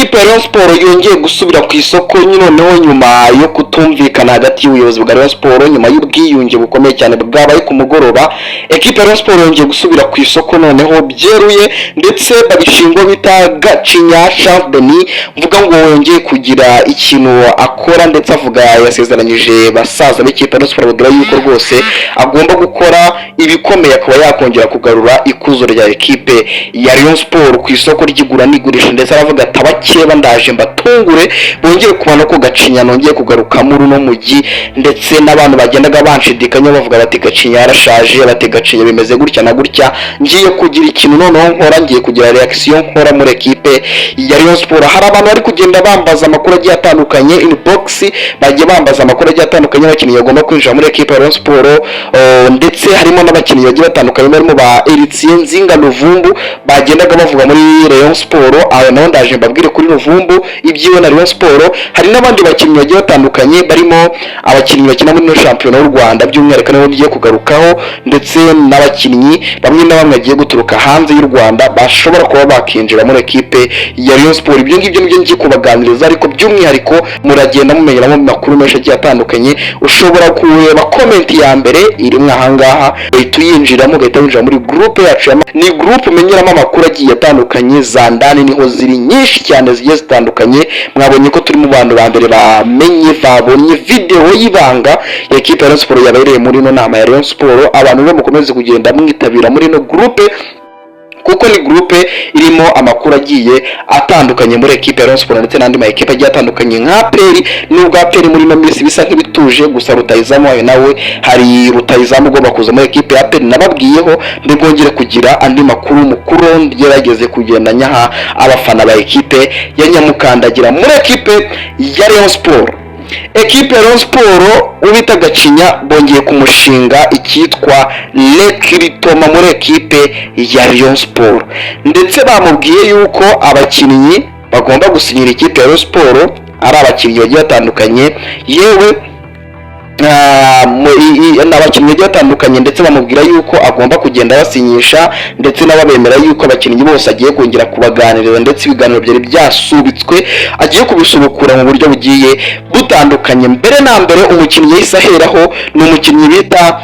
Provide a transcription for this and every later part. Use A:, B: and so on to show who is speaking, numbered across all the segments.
A: ekipe ya Rayon Sport yongeye gusubira ku isoko noneho nyuma yo kutumvikana hagati y'ubuyobozi bwa Rayon Sport nyuma y'ubwiyunge bukomeye cyane bwabaye ku mugoroba. Ekipe ya Rayon Sport yongeye gusubira ku isoko noneho byeruye, ndetse babishingo bita Gacinya Chance Denis mvuga ngo yongeye kugira ikintu akora, ndetse avuga yasezeranyije basaza b'ikipe ya Rayon Sport bagira yuko rwose agomba gukora ibikomeye akaba yakongera kugarura ikuzo rya ekipe ya Rayon Sport ku isoko ry'igura n'igurisha, ndetse aravuga ati abakeba ndaje mbatungure bongeye kubona ko Gacinya nongeye kugaruka muri uno mujyi, ndetse n'abantu bagendaga banshidikanya bavuga bati Gacinya yarashaje, bati Gacinya bimeze gutya na gutya. Ngiye kugira ikintu noneho nkora, ngiye kugira reaction nkora muri ekipe ya Rayon Sport. Hari abantu bari kugenda bambaza amakuru agiye atandukanye inbox, bagiye bambaza amakuru agiye atandukanye abakinnyi bagomba kwinjira muri ekipe ya Rayon Sport, ndetse harimo n'abakinnyi bagiye batandukanye barimo ba Eritien Nzinga Luvumbu bagendaga bavuga muri Rayon Sport. Aba naho ndaje mbabwire kuri Luvumbu ibyiwe na Rayon Sport. Hari n'abandi bakinnyi bagiye batandukanye barimo abakinnyi bakina muri no shampiyona y'u Rwanda by'umwihariko nabo bigiye kugarukaho, ndetse n'abakinnyi bamwe na bamwe bagiye guturuka hanze y'u Rwanda bashobora kuba bakinjira muri ekipe ya Rayon Sport. Ibyo ngibyo nibyo ngiye kubaganiriza, ariko by'umwihariko muragenda mumenyeramo amakuru menshi agiye atandukanye. Ushobora kureba comment ya mbere irimo ahangaha uhita uyinjiramo, ugahita winjira muri groupe yacu. Ni groupe umenyeramo amakuru agiye atandukanye, za ndani niho ziri nyinshi cyane zigiye zitandukanye. Mwabonye ko turi mu bantu ba mbere bamenye babonye video y'ibanga ya ekipe ya Rayon Sport yabereye muri no nama ya Rayon Sport. Abantu rero mukomeze kugenda mwitabira muri no groupe, kuko ni groupe irimo amakuru agiye atandukanye muri ekipe ya Rayon Sport ndetse n'andi ma ekipe agiye atandukanye nka Peri. Nubwo Peri muri no minsi bisa nk'ibituje, gusa rutayizamu wayo nawe hari rutayizamu ugomba kuza muri ekipe ya Peri nababwiyeho, ndibwongere kugira andi makuru mukuru gerageze kugenda nyaha abafana ba ekipe ya Nyamukandagira muri ekipe ya Rayon Sport. Ekipe ya Rayon Sport ubita Gacinya bongeye kumushinga icyitwa Lekritoma muri ekipe ya Rayon Sport, ndetse bamubwiye yuko abakinnyi bagomba gusinyira ikipe ya Rayon Sport ari abakinnyi bagiye batandukanye, yewe n'abakinnyi bagiye batandukanye, ndetse bamubwira yuko agomba kugenda basinyisha, ndetse n'ababemera yuko abakinnyi bose agiye kongera kubaganiriza, ndetse ibiganiro byari byasubitswe agiye kubisubukura mu buryo bugiye butandukanye. Mbere na mbere umukinnyi yahise aheraho ni umukinnyi bita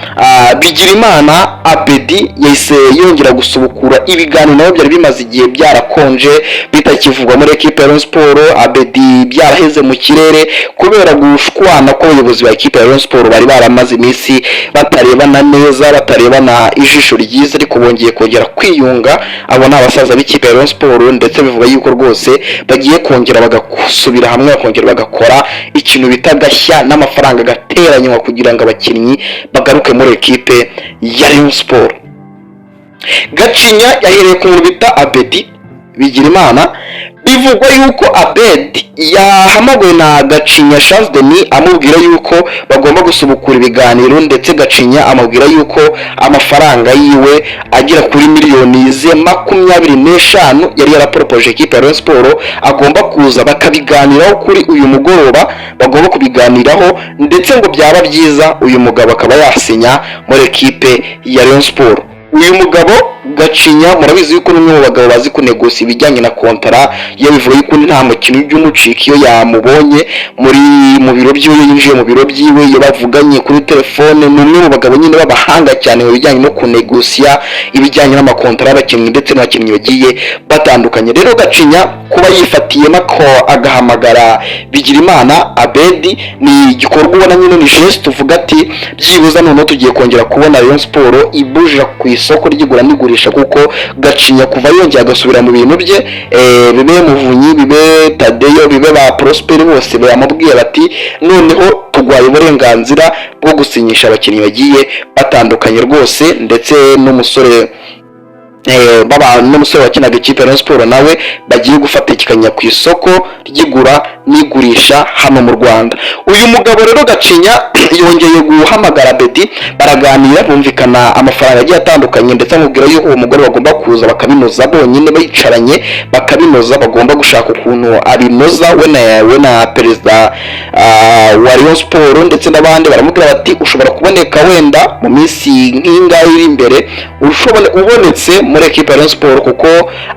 A: Bigirimana Abedi, yahise yongera gusubukura ibiganiro nabo byari bimaze igihe byarakonje bitakivugwa muri ekipe ya Rayon Sport. Abedi byaraheze mu kirere kubera gushwana kw'abayobozi ba ekipe ya Rayon Sport bari baramaze iminsi batarebana neza, batarebana ijisho ryiza, ariko bongeye kongera kwiyunga. Abo ni abasaza b'ikipe ya Rayon Sport, ndetse bivuga yuko rwose bagiye kongera bagasubira hamwe, bakongera bagakora ikintu bita gashya n'amafaranga gateranywa kugira ngo abakinnyi bagaruke muri ekipe ya Rayon Sport. Gacinya yahereye ku muntu bita Abedi Bigirimana. Bivugwa yuko Abedi yahamagawe na Gacinya Chance Denis amubwira yuko bagomba gusubukura ibiganiro, ndetse Gacinya amubwira yuko amafaranga yiwe agera kuri miliyoni ze 25 yari yaraporopoje ekipe ya Rayon Sport agomba kuza bakabiganiraho kuri uyu mugoroba, bagomba kubiganiraho, ndetse ngo byaba byiza uyu mugabo akaba yasinya muri ekipe ya Rayon Sport. Uyu mugabo Gacinya murabizi yuko n'umwe mu bagabo bazi kunegosia ibijyanye na kontara, yabivuga yuko nta mukino by'umucika iyo yamubonye mu biro byiwe, yinjiye mu biro byiwe iyo bavuganye kuri telefone. Ni umwe mu bagabo nyine b'abahanga cyane mu bijyanye no kunegosia ibijyanye n'amakontara y'abakinnyi ndetse n'abakinnyi bagiye batandukanye. Rero Gacinya kuba yifatiyemo ko agahamagara Bigirimana Abedi ni igikorwa ubona nyine ni geste tuvuga ati byibuza noneho tugiye kongera kubona Rayon Sport ibujira ku isoko ry'igura n'igurisha, kuko Gacinya kuva yongeye agasubira mu bintu bye, bibe Muvunyi, bibe Tadeyo, bibe ba Prosper, bose bamubwiye bati noneho tugwaye uburenganzira bwo gusinyisha abakinnyi bagiye batandukanye rwose, ndetse n'umusore n'umusore wakinaga ikipe ya Rayon Sport nawe bagiye gufatikanya ku isoko ry'igura n'igurisha hano mu Rwanda. Uyu mugabo rero Gacinya yongeye guhamagara Bedi baraganira bumvikana amafaranga agiye atandukanye, ndetse amubwira yuko uwo mugore bagomba kuza bakabinoza bonyine bicaranye bakabinoza, bagomba gushaka ukuntu abinoza we na perezida wa Rayon Sport ndetse n'abandi. Baramubwira bati ushobora kuboneka wenda mu minsi nk'ingahe iri imbere, ubonetse muri ekipa ya Rayon Sport kuko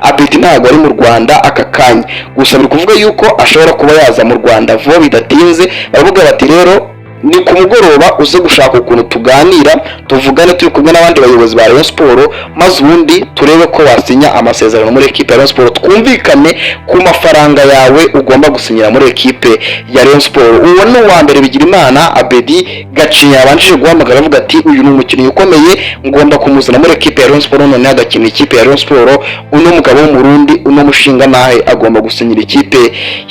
A: Abedi ntabwo ari mu Rwanda aka kanya, gusa biri kuvuga yuko ashobora kuba yaza mu Rwanda vuba bidatinze. Baravuga bati rero ni ku mugoroba uze gushaka ukuntu tuganira tuvugane turi kumwe n'abandi bayobozi ba Rayon Sport, maze ubundi turebe ko wasinya amasezerano muri ekipe ya Rayon Sport, twumvikane ku mafaranga yawe ugomba gusinyira muri ekipe ya Rayon Sport. Uwo ni uwa mbere Bigirimana Abedi Gacinya yabanjije guhamagara avuga ati uyu ni umukinnyi ukomeye, ngomba kumuzana muri ekipe ya Rayon Sport, none agakina ikipe ya Rayon Sport. Uno mugabo w'umurundi, uno mushinga nahe agomba gusinyira ikipe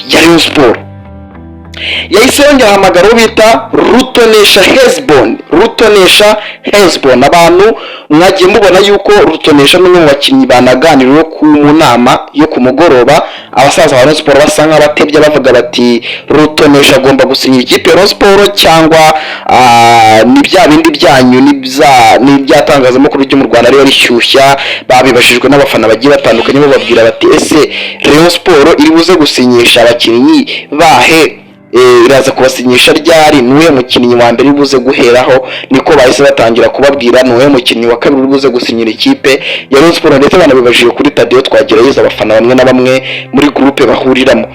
A: ya Rayon Sport. Yahise yongera ahamagara uwo bita Rutonesha Hezbon. Abantu mwagiye mubona yuko Rutonesha n'umwe mu bakinnyi banaganiriwe mu nama yo ku mugoroba, abasaza ba Rayon Sport basa nk'abatebya bavuga bati Rutonesha agomba gusinyira ikipe ya Rayon Sport cyangwa ni bya bindi byanyu n'ibyatangazamakuru byo mu Rwanda ariyo rishyushya. Babibajijwe n'abafana bagiye batandukanye bababwira bati ese Rayon Sport iri buze gusinyisha abakinnyi bahe, iraza kubasinyisha ryari, nuwe mukinnyi wa mbere buze guheraho, niko bahise batangira kubabwira nuwe mukinnyi wa kabiri buze gusinyira ikipe ya Rayon Sport. Ndetse banabibajije kuri Tadeo Twagirayezu, abafana bamwe na bamwe muri groupe bahuriramo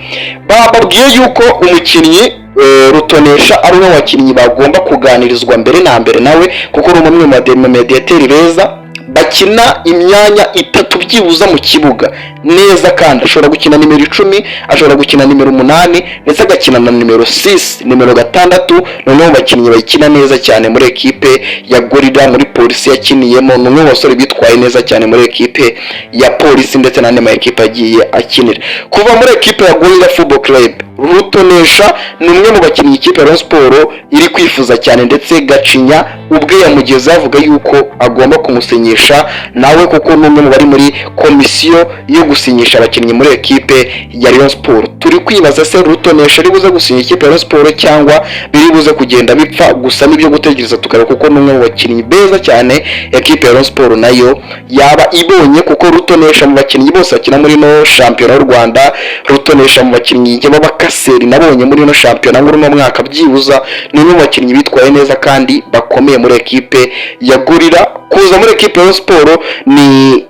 A: bababwiye yuko umukinnyi Rutonesha ari umwe mu bakinnyi bagomba kuganirizwa mbere na mbere nawe, kuko ari umwe mu mediateri beza bakina imyanya itatu byibuza mu kibuga neza, kandi ashobora gukina nimero 10, ashobora gukina nimero 8 ndetse agakina na nimero 6, nimero 6. Noneho bakinnyi bayikina neza cyane muri ekipe ya Gorilla, muri Polisi yakiniyemo, n'umwe mu basore bitwaye neza cyane muri ekipe ya Polisi ndetse n'andi ma ekipe agiye akinira. Kuva muri ekipe ya Gorilla Football Club, Rutonesha ni umwe mu bakinnyi ikipe ya Rayon Sport iri kwifuza cyane, ndetse Gacinya ubwe yamugeze avuga yuko agomba kumusinyisha nawe, kuko n'umwe mu bari muri komisiyo yo gusinyisha abakinnyi muri ekipe ya Rayon Sport. Turi kwibaza se Rutonesha ari buze gusinya ikipe ya Rayon Sport cyangwa biri buze kugenda bipfa, gusa nibyo gutegereza tukareba, kuko n'umwe mu bakinnyi beza cyane ekipe ya Rayon Sport nayo yaba ibonye, kuko Rutonesha mu bakinnyi bose bakina muri no shampiyona y'u Rwanda, Rutonesha mu bakinnyi b'abakaseri nabonye muri no shampiyona muri no mwaka byibuza, ni umwe mu bakinnyi bitwaye neza kandi bakomeye muri ekipe ya Gorilla. Kuza muri ekipe ya Rayon Sport ni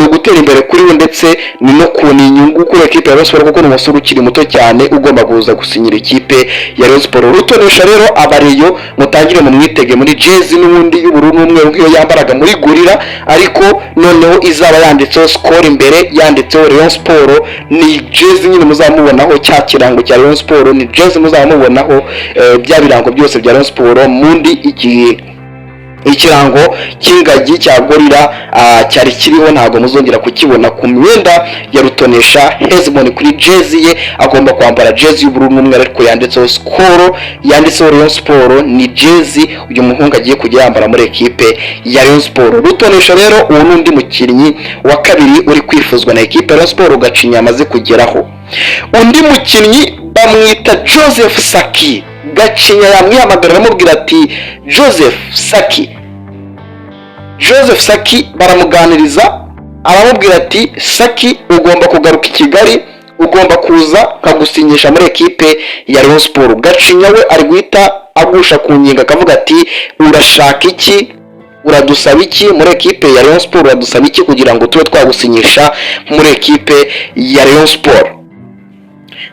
A: ugutera imbere kuri we, ndetse ni no kubona inyungu kuri ekipe ya Rayon Sport, kuko ni umusore ukiri muto cyane ugomba kuza gusinyira ikipe ya Rayon Sport. Rutonesha rero abareyo mutangire mu mwitege muri jezi n'ubundi y'ubururu n'umweru nk'iyo yambaraga muri Gorilla, ariko noneho izaba yanditseho Skol imbere, yanditseho Rayon Sport. Ni jezi nyine muzamubonaho cya kirango cya Rayon Sport, ni jezi muzamubonaho bya birango byose bya Rayon Sport. Mundi ikirango cy'ingagi cya Gorilla cyari kiriho, ntabwo muzongera kukibona ku myenda ya Rutonesha Hezbon. Kuri jezi ye agomba kwambara jezi y'ubururu n'umweru ariko yanditseho Skol, yanditseho Rayon Sport. Ni jezi uyu muhungu agiye kujya yambara muri ekipe ya Rayon Sport. Rutonesha rero uwo n'undi mukinnyi wa kabiri uri kwifuzwa na ekipe ya Rayon Sport Gacinya amaze kugeraho. Undi mukinnyi bamwita Joseph Saki. Gacinya yamwihamagara aramubwira ati Joseph Saki baramuganiriza, aramubwira ati Saki ugomba kugaruka i Kigali, ugomba kuza kagusinyisha muri ekipe ya Rayon Sport. Gacinya we ari guhita agusha ku ngingo akavuga ati urashaka iki, uradusaba iki muri ekipe ya Rayon Sport, uradusaba iki kugira ngo tube twagusinyisha muri ekipe ya Rayon Sport.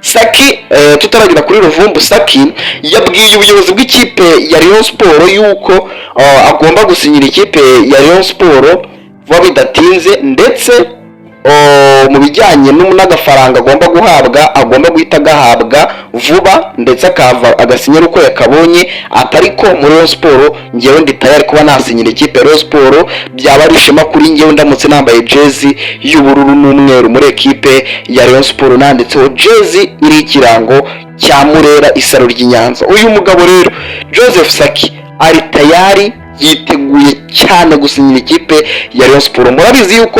A: Saki tutaragira kuri Ruvumbu, Saki yabwiye ubuyobozi bw'ikipe ya Rayon Sport yuko agomba gusinyira ikipe ya Rayon Sport vuba bidatinze, ndetse mu bijyanye n'agafaranga agomba guhabwa agomba guhita agahabwa vuba, ndetse akava agasinyira uko yakabonye. Atariko muri Rayon Sport ngewe ndi tayari kuba nasinyira ikipe ya Rayon Sport, byaba ari ishema kuri ngewe ndamutse nambaye jezi y'ubururu n'umweru muri ekipe ya Rayon Sport, nanditseho jezi iri ikirango cya Murera isaro ry'Inyanza. Uyu mugabo rero Joseph Saki ari tayari yiteguye cyane gusinyira ikipe ya Rayon Sports. Murabizi yuko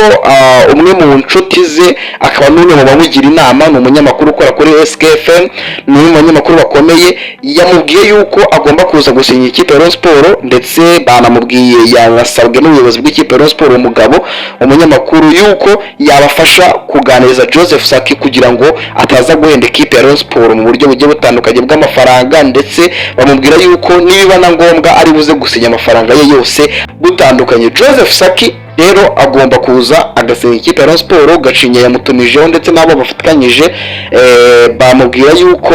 A: umwe mu nshuti ze akaba n'umwe mu bamugira inama, ni umunyamakuru ukora kuri SKFM, ni umwe mu banyamakuru bakomeye, yamubwiye yuko agomba kuza gusinyira ikipe ya Rayon Sports, ndetse banamubwiye yanasabwe n'ubuyobozi bw'ikipe ya Rayon Sports umugabo umunyamakuru yuko yabafasha kuganiriza Joseph Saki kugira ngo ataza guhenda ikipe ya Rayon Sports mu buryo bugiye butandukanye bw'amafaranga, ndetse bamubwira yuko niba na ngombwa ari buze gusinya amafaranga ye yose butandukanye. Joseph Saki rero agomba kuza agasinya ikipe ya Rayon Sports, Gacinya yamutumijeho ndetse n'abo bafatanyije, bamubwira yuko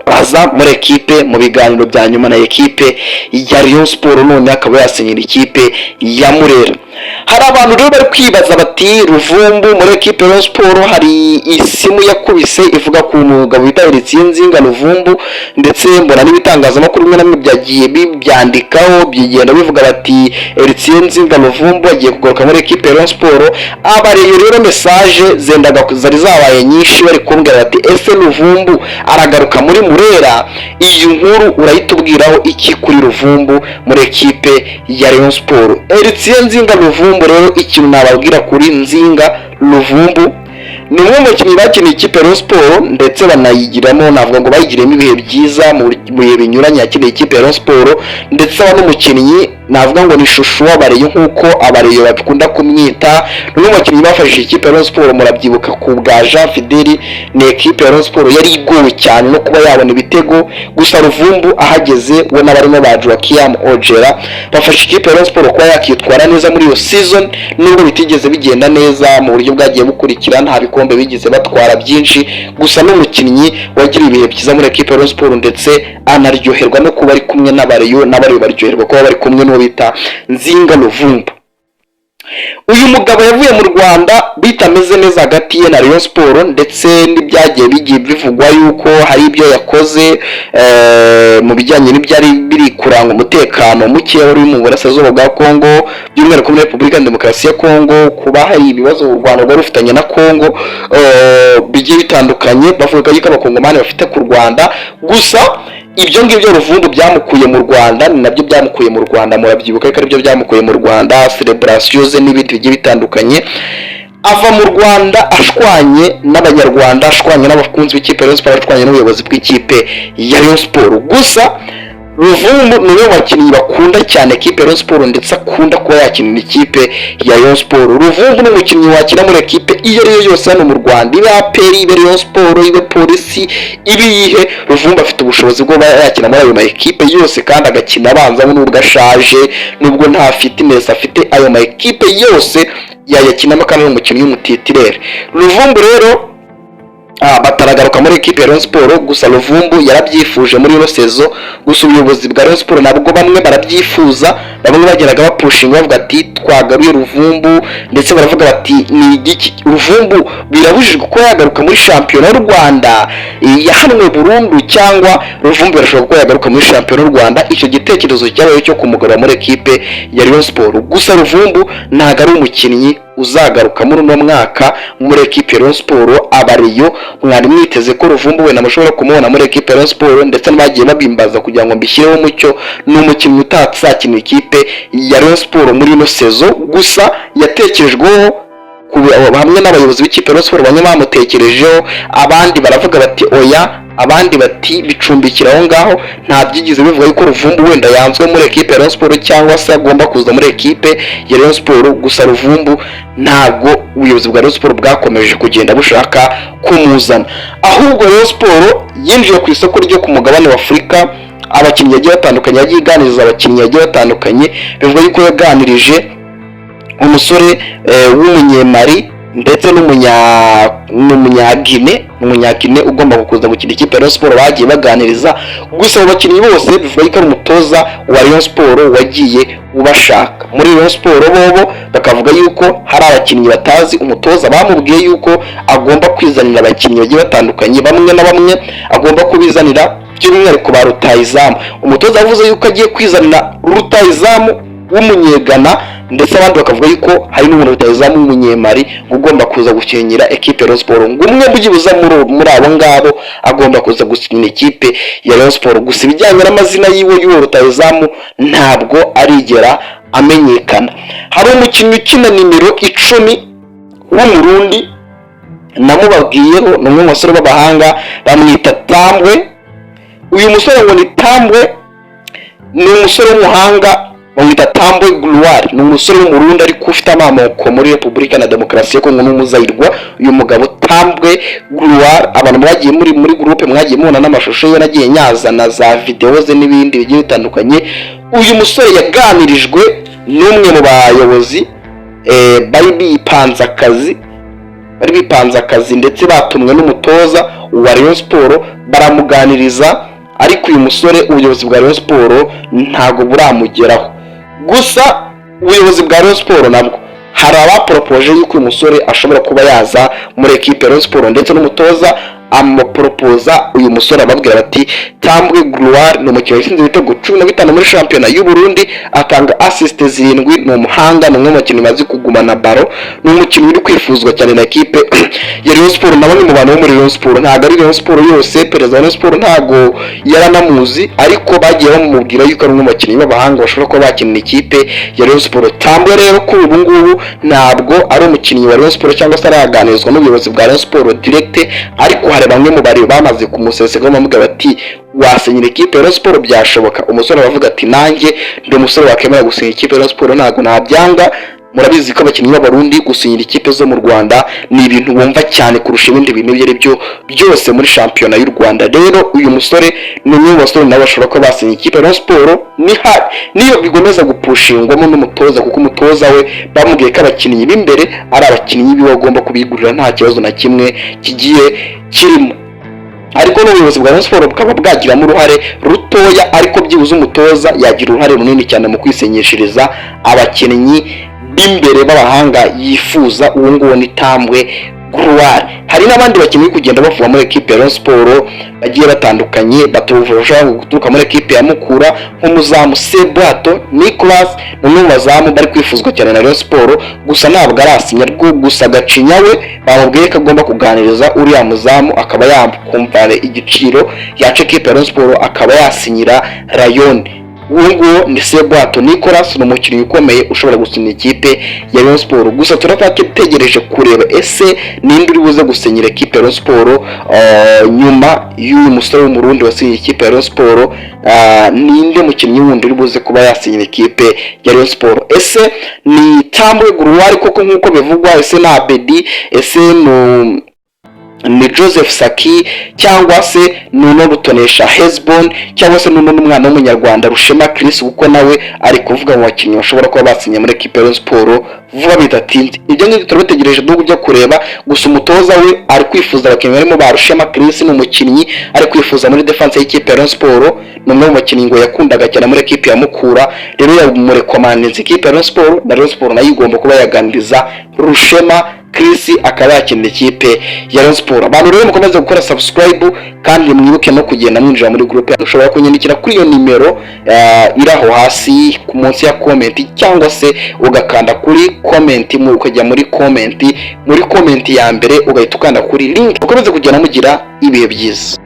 A: baza muri ekipe mu biganiro bya nyuma na ekipe ya Rayon Sports, none akaba yasinyira ikipe ya Murera. Hari abantu rero bari kwibaza bati Ruvumbu muri ekipe ya Rayon Sports hari isimu yakubise ivuga ku mugabo wita Eritsinzinga Ruvumbu, ndetse mbona n'ibitangazamakuru bimwe na bimwe byagiye bibyandikaho byigenda bivuga bati Eritsinzinga Ruvumbu agiye kugaruka muri ekipe ya Rayon Sports. Abareyo rero message zendaga zari zabaye nyinshi bari kumbwira bati ese Ruvumbu aragaruka muri Murera? Iyi nkuru urayitubwiraho iki kuri Ruvumbu muri ekipe ya Rayon Sports? Eritsinzinga Ruvumbu rero ikintu nababwira kuri Nzinga Ruvumbu, ni umwe mu bakinnyi bakiniye ikipe ya Rayon Sports ndetse banayigiramo, navuga ngo bayigiremo ibihe byiza mu bihe binyuranye yakiniye ikipe ya Rayon Sports, ndetse aba n'umukinnyi navuga ngo ni ishusho w'abareyo nk'uko abareyo bakunda kumwita. Ni umwe mu bakinnyi bafashije ikipe ya Rayon Sports, murabyibuka ku bwa Jean Fideli, ni ekipe ya Rayon Sports yari igowe cyane no kuba yabona ibitego, gusa Ruvumbu ahageze we n'abarimo ba Joaquim Ojera bafashe ikipe ya Rayon Sports kuba yakitwara neza muri iyo season, nubwo bitigeze bigenda neza mu buryo bwagiye bukurikira, nta bikombe bigeze batwara byinshi, gusa n'umukinnyi wagira ibihe byiza muri ekipe ya Rayon Sports, ndetse anaryoherwa no kuba ari kumwe n'abareyo baryoherwa kuba bari kumwe n'uwo bita Nzinga Ruvumbu. Uyu mugabo yavuye mu Rwanda bitameze neza hagati ye na Rayon Sports, ndetse n'ibyagiye bigiye bivugwa yuko hari ibyo yakoze mu bijyanye n'ibyari biri kuranga umutekano muke uri mu burasirazuba bwa Kongo, by'umwihariko muri Repubulika ya Demokarasi ya Kongo, kuba hari ibibazo u Rwanda rwari rufitanye na Kongo bigiye bitandukanye, bavuga yuko abakongomani bafite ku Rwanda. Gusa ibyo ngibyo Ruvumbu byamukuye mu Rwanda, ni nabyo byamukuye mu Rwanda, murabyibuka ko aribyo byamukuye mu Rwanda, celebrations n'ibindi bigiye bitandukanye. Ava mu Rwanda ashwanye n'abanyarwanda, ashwanye n'abakunzi b'ikipe ya Rayon Sports, ashwanye n'ubuyobozi bw'ikipe ya Rayon Sports. Gusa Ruvumbu ni umwe bakinnyi bakunda cyane ekipe ya Rayon Sports, ndetse akunda kuba yakinira ikipe ya Rayon Sports. Ruvumbu ni umukinnyi wakina muri ekipe iyo ari yo yose hano mu Rwanda, ibe APR, ibe Rayon Sports, ibe Polisi, ibe iyihe, Ruvumbu afite ubushobozi bwo yakina muri ayo ma ekipe yose, kandi agakina abanzamo nubwo ashaje, nubwo nta fitness afite, ayo ma ekipe yose yayakinamo, kandi ari umukinnyi w'umutitirere. Ruvumbu rero bataragaruka muri ekipe ya Rayon Sports, gusa Ruvumbu yarabyifuje muri ino sezo, gusa ubuyobozi bwa Rayon Sports nabwo bamwe barabyifuza, bamwe bageraga bapushinga bavuga ati twagaruye Ruvumbu, ndetse baravuga bati ni igiki Ruvumbu birabujijwe ko yagaruka muri shampiyona y'u Rwanda yahanwe burundu, cyangwa Ruvumbu birashoboka ko yagaruka muri shampiyona y'u Rwanda. Icyo gitekerezo cyabaye cyo kumugarura muri ekipe ya Rayon Sports, gusa Ruvumbu ntago ari umukinnyi uzagaruka muri uno mwaka muri ekipe ya Rayon Sports. Abareyo mwari mwiteze ko Ruvumbu we namashobora kumubona muri ekipe ya Rayon Sports, ndetse n'abagiye babimbaza kugira ngo mbishyireho umucyo, ni umukinnyi utatsakina ikipe ya Rayon Sports muri ino sezo. Gusa yatekerejweho hamwe n'abayobozi b'ikipe ya Rayon Sports, bamwe bamutekerejeho, abandi baravuga bati oya, abandi bati bicumbikira aho ngaho, nta byigize bivuga yuko Ruvumbu wenda yanzwe muri ekipe ya Rayon Sports cyangwa se agomba kuza muri ekipe ya Rayon Sports. Gusa Ruvumbu ntabwo ubuyobozi bwa Rayon Sports bwakomeje kugenda bushaka kumuzana, ahubwo Rayon Sports yinjiye ku isoko ryo ku mugabane wa Afurika. Abakinnyi yagiye batandukanye, yagiye iganiriza abakinnyi yagiye batandukanye, bivuga yuko yaganirije umusore w'umunyemari ndetse n'umunyagine ugomba kuza gukina ikipe ya Rayon Sports, bagiye baganiriza. Gusa abo bakinnyi bose bivuga ko ari umutoza wa Rayon Sports wagiye ubashaka muri Rayon Sports. Bobo bakavuga yuko hari abakinnyi batazi umutoza, bamubwiye yuko agomba kwizanira abakinnyi bagiye batandukanye, bamwe na bamwe agomba kubizanira, by'umwihariko ba rutahizamu. Umutoza yavuze yuko agiye kwizanira rutahizamu w'umunyegana ndetse abandi bakavuga yuko hari n'umuntu rutahizamu w'umunyemari ugomba kuza gukinira ekipe ya Rayon Sport, ngo umwe byibuza muri abo ngabo agomba kuza gukinira ikipe ya Rayon Sport. Gusa ibijyanye n'amazina yiwe y'uwo rutahizamu ntabwo arigera amenyekana. Hari umukinnyi ukina nimero 10 w'umurundi namubabwiyeho, ni umwe mu basore b'abahanga bamwita Tambwe. Uyu musore ngo ni Tambwe, ni umusore w'umuhanga bamwita Tambwe Gloire, ni umusore w'umurundi ariko ufite amamoko muri Repubulika na Demokarasi ya Kongo n'umuzayirwa. Uyu mugabo Tambwe Gloire, abantu mwagiye muri groupe mwagiye mubona n'amashusho ye nagiye nyazana za video ze n'ibindi bigiye bitandukanye. Uyu musore yaganirijwe n'umwe mu bayobozi bari bipanze akazi ndetse batumwe n'umutoza wa Rayon Sport baramuganiriza, ariko uyu musore ubuyobozi bwa Rayon Sport ntago buramugeraho. Gusa ubuyobozi bwa Rayon Sport nabwo hari abaporopoje yuko uyu musore ashobora kuba yaza muri ekipe ya Rayon Sport, ndetse n'umutoza amaporopoza uyu musore ababwira bati Tambwe Gloire ni umukinnyi watsinze ibitego 15 muri shampiyona y'u Burundi, atanga assist 7, ni umuhanga, ni umwe mu bakinnyi bazi kugumana baro, ni umukinnyi uri kwifuzwa cyane na ekipe ya Rayon Sport. Na bamwe mu bantu bo muri Rayon Sport, ntabwo ari Rayon Sport yose, perezida wa Rayon Sport ntabwo yaranamuzi, ariko bagiye bamubwira yuko ari umwe mu bakinnyi b'abahanga bashobora kuba bakinira ikipe ya Rayon Sport. Tambwe rero kuri ubu ngubu ntabwo ari umukinnyi wa Rayon Sport cyangwa se araganizwa n'ubuyobozi bwa Rayon Sport direct, ariko hari bamwe mu bari bamaze kumuseseka bamubwira bati wasenyera ikipe ya Rayon Sport byashoboka. Umusore aravuga ati nanjye ndi umusore wakemera gusinya ikipe ya Rayon Sport, ntabwo nabyanga. Murabizi ko abakinnyi b'abarundi gusinyira ikipe zo mu Rwanda ni ibintu bumva cyane kurusha ibindi bintu ibyo ari byo byose muri shampiyona y'u Rwanda. Rero uyu musore ni umwe mu basore nabo bashobora kuba basinya ikipe ya Rayon Sport niyo bigomeza gupushingwamo n'umutoza, kuko umutoza we bamubwiye ko abakinnyi b'imbere ari abakinnyi biwe bagomba kubigurira nta kibazo na kimwe kigiye kirimo. Ariko n'ubuyobozi bwa Rayon Sport bukaba bwagiramo uruhare rutoya, ariko byibuze umutoza yagira uruhare runini cyane mu kwisenyeshereza abakinnyi b'imbere b'abahanga yifuza. Uwo nguwo ni Tambwe Gloire. Hari n'abandi bakinnyi kugenda bavuga muri ekipe ya Rayon Sport bagiye batandukanye batuvusha guturuka muri ekipe ya Mukura, nk'umuzamu Sebwato Nicolas, n'umwe mu bazamu bari kwifuzwa cyane na Rayon Sport, gusa ntabwo arasinya rwo. Gusa Gacinya we bamubwiye ko agomba kuganiriza uriya muzamu akaba yakumva igiciro yaca ekipe ya Rayon Sport akaba yasinyira Rayon. Uwo nguwo ni Sebwato Nicolas, ni umukinnyi ukomeye ushobora gusinya ikipe ya Rayon Sport. Gusa turacyategereje kureba ese ninde uri buze gusinyira ikipe ya Rayon Sport nyuma y'uyu musore w'umurundi wasinye ikipe ya Rayon Sport. Ninde mukinnyi wundi uri buze kuba yasinyira ikipe ya Rayon Sport? Ese ni Tambwe Gloire koko nk'uko bivugwa? Ese na Abedi? Ese ni Joseph Saki? cyangwa se Nuno Rutonesha Hezbon? cyangwa se Nuno n'umwana w'umunyarwanda Rushema Chris, kuko nawe ari kuvuga mu bakinnyi bashobora kuba basinya muri ekipe ya Rayon Sport vuba bidatinze? Ibyo ngibyo turabategereje no kujya kureba. Gusa umutoza we ari kwifuza abakinnyi barimo ba Rushema Chris, ni umukinnyi ari kwifuza muri defense y'ikipe ya Rayon Sport, ni umwe mu bakinnyi ngo yakundaga cyane muri ekipe ya Mukura. Rero yamurekomandinze ikipe ya Rayon Sport, na Rayon Sport nayo igomba kuba yaganiriza Rushema Chris akaba yakinira ikipe ya Rayon Sport. Abantu rero mukomeze gukora subscribe, kandi mwibuke no kugenda mwinjira muri groupe. Ushobora kunyandikira kuri iyo nimero iraho hasi ku munsi ya comment, cyangwa se ugakanda kuri comment ukajya muri comment ya mbere ugahita ukanda kuri link. Mukomeze kugenda mugira ibihe byiza.